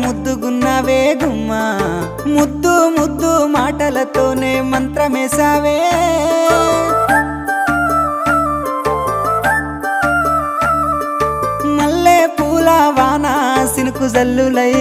ముద్దుగున్నావే గుమ్మ ముద్దు ముద్దు మాటలతోనే మంత్రమేసావే మల్లె పూల వాన సినుకు జల్లులై